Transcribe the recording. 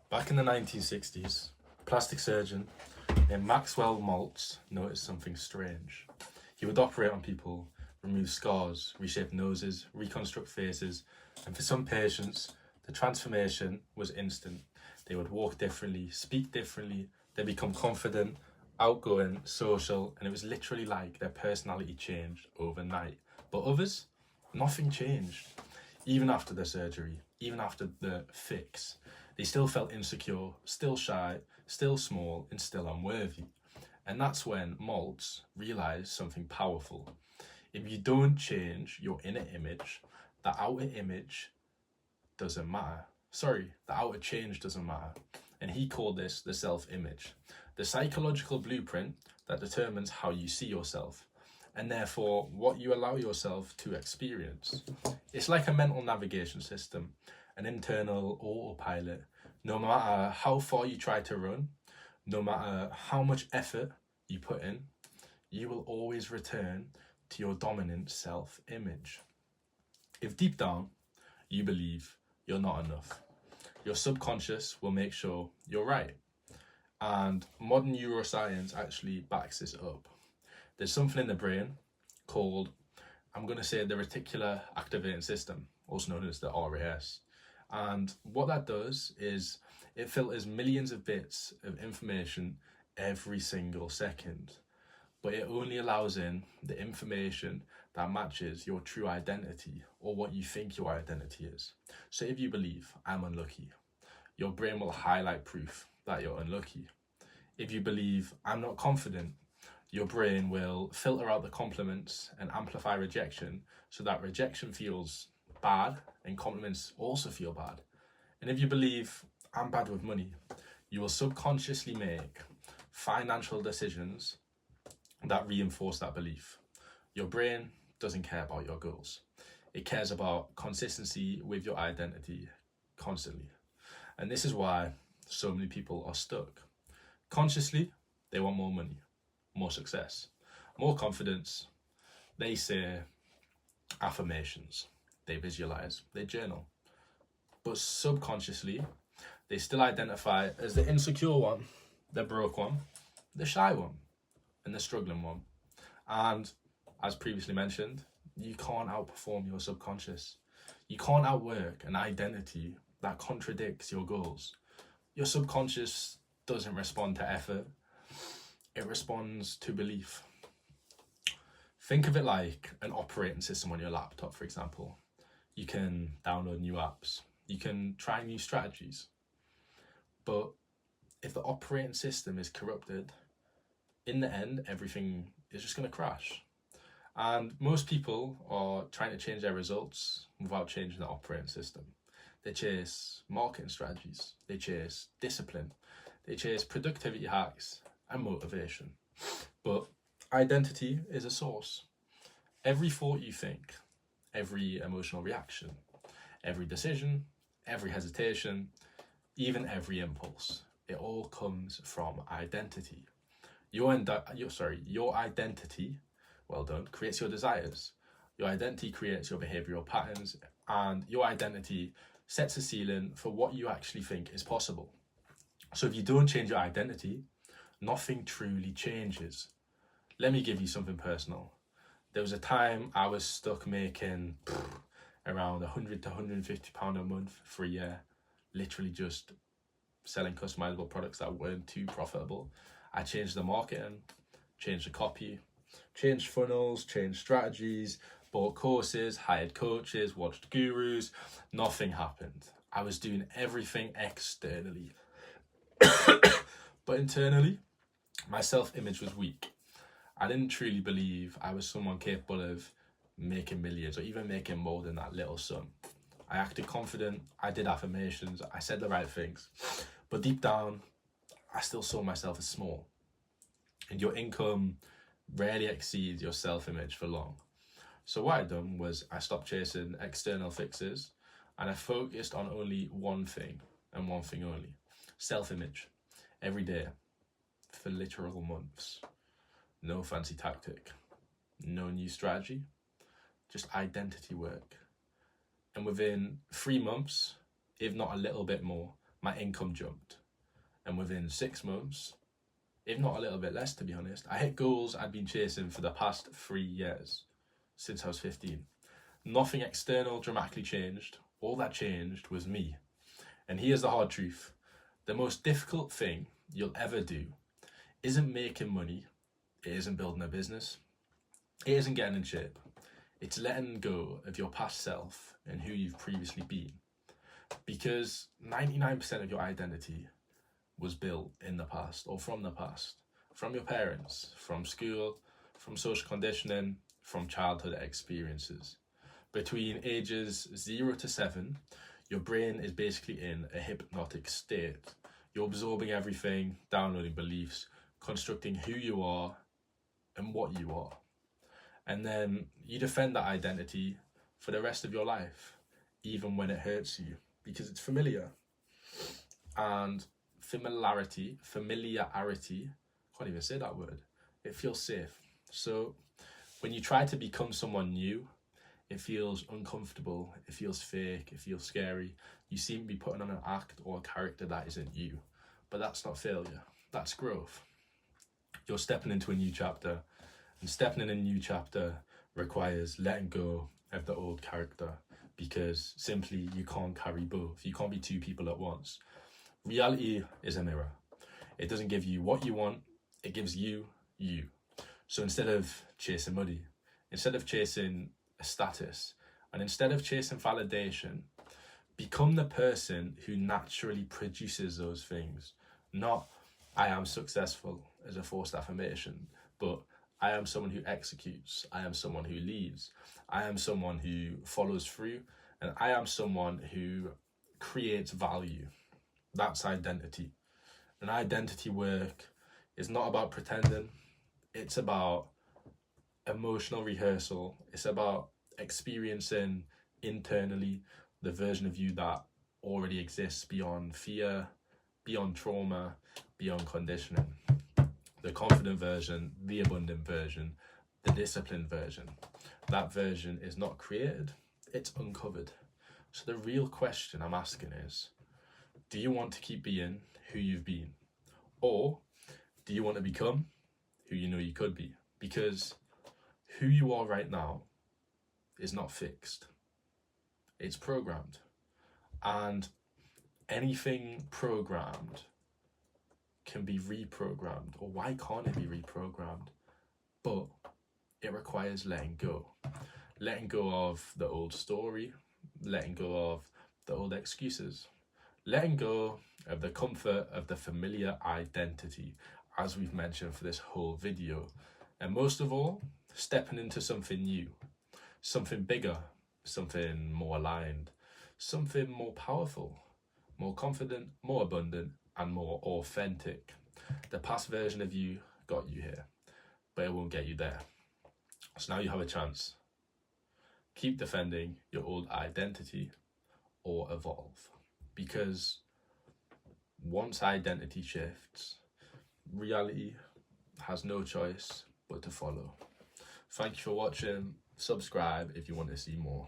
Back in the 1960s, a plastic surgeon named Maxwell Maltz noticed something strange. He would operate on people, remove scars, reshape noses, reconstruct faces, and for some patients, the transformation was instant. They would walk differently, speak differently, they become confident, outgoing, social, and it was literally like their personality changed overnight. But others, nothing changed. Even after the surgery, even after the fix, they still felt insecure, still shy, still small, and still unworthy. And that's when Maltz realised something powerful. If you don't change your inner image, the outer image doesn't matter. The outer change doesn't matter. And he called this the self-image, the psychological blueprint that determines how you see yourself, and therefore what you allow yourself to experience. It's like a mental navigation system, an internal autopilot. No matter how far you try to run, no matter how much effort you put in, you will always return to your dominant self-image. If deep down you believe you're not enough, your subconscious will make sure you're right. And modern neuroscience actually backs this up. There's something in the brain called, I'm going to say, the reticular activating system, also known as the RAS. And what that does is it filters millions of bits of information every single second, but it only allows in the information that matches your true identity or what you think your identity is. So if you believe I'm unlucky, your brain will highlight proof that you're unlucky. If you believe I'm not confident, your brain will filter out the compliments and amplify rejection so that rejection feels bad and compliments also feel bad. And if you believe I'm bad with money, you will subconsciously make financial decisions that reinforce that belief. Your brain doesn't care about your goals. It cares about consistency with your identity constantly. And this is why so many people are stuck. Consciously, they want more money, more success, more confidence. They say affirmations, they visualize, they journal. But subconsciously, they still identify as the insecure one, the broke one, the shy one, and the struggling one. And as previously mentioned, you can't outperform your subconscious. You can't outwork an identity that contradicts your goals. Your subconscious doesn't respond to effort, it responds to belief. Think of it like an operating system on your laptop, for example. You can download new apps, you can try new strategies. But if the operating system is corrupted, in the end, everything is just going to crash. And most people are trying to change their results without changing the operating system. They chase marketing strategies, they chase discipline, they chase productivity hacks and motivation. But identity is a source. Every thought you think, every emotional reaction, every decision, every hesitation, even every impulse, it all comes from identity. Your identity, well done, creates your desires. Your identity creates your behavioral patterns, and your identity sets a ceiling for what you actually think is possible. So if you don't change your identity, nothing truly changes. Let me give you something personal. There was a time I was stuck making around £100 to £150 a month for a year, literally just selling customizable products that weren't too profitable. I changed the marketing, changed the copy, changed funnels, changed strategies, bought courses, hired coaches, watched gurus. Nothing happened. I was doing everything externally. But internally, my self-image was weak. I didn't truly believe I was someone capable of making millions or even making more than that little sum. I acted confident, I did affirmations, I said the right things. But deep down, I still saw myself as small. And your income rarely exceeds your self-image for long. So what I done was I stopped chasing external fixes and I focused on only one thing and one thing only: self-image. Every day, for literal months. No fancy tactic, no new strategy, just identity work. And within 3 months, if not a little bit more, my income jumped. And within 6 months, if not a little bit less to be honest, I hit goals I'd been chasing for the past 3 years, since I was 15. Nothing external dramatically changed. All that changed was me. And here's the hard truth. The most difficult thing you'll ever do isn't making money, it isn't building a business, it isn't getting in shape. It's letting go of your past self and who you've previously been. Because 99% of your identity was built in the past or from the past, from your parents, from school, from social conditioning, from childhood experiences. Between ages 0 to 7, your brain is basically in a hypnotic state. You're absorbing everything, downloading beliefs, constructing who you are and what you are. And then you defend that identity for the rest of your life, even when it hurts you, because it's familiar. And familiarity, can't even say that word, it feels safe. So when you try to become someone new, it feels uncomfortable, it feels fake, it feels scary. You seem to be putting on an act or a character that isn't you. But that's not failure, that's growth. You're stepping into a new chapter, and stepping in a new chapter requires letting go of the old character, because simply you can't carry both. You can't be two people at once. Reality is a mirror. It doesn't give you what you want, it gives you you. So instead of chasing money, instead of chasing a status, and instead of chasing validation, become the person who naturally produces those things. Not, I am successful as a forced affirmation, but I am someone who executes, I am someone who leads, I am someone who follows through, and I am someone who creates value. That's identity. And identity work is not about pretending, it's about emotional rehearsal. It's about experiencing internally the version of you that already exists beyond fear, beyond trauma, beyond conditioning. The confident version, the abundant version, the disciplined version. That version is not created, it's uncovered. So the real question I'm asking is, do you want to keep being who you've been? Or do you want to become who you know you could be? Because who you are right now is not fixed. It's programmed. And anything programmed can be reprogrammed. Or why can't it be reprogrammed? But it requires letting go. Letting go of the old story, letting go of the old excuses, letting go of the comfort of the familiar identity, as we've mentioned for this whole video. And most of all, stepping into something new, something bigger, something more aligned, something more powerful, more confident, more abundant, and more authentic. The past version of you got you here, but it won't get you there. So now you have a chance. Keep defending your old identity or evolve. Because once identity shifts, reality has no choice but to follow. Thank you for watching. Subscribe if you want to see more.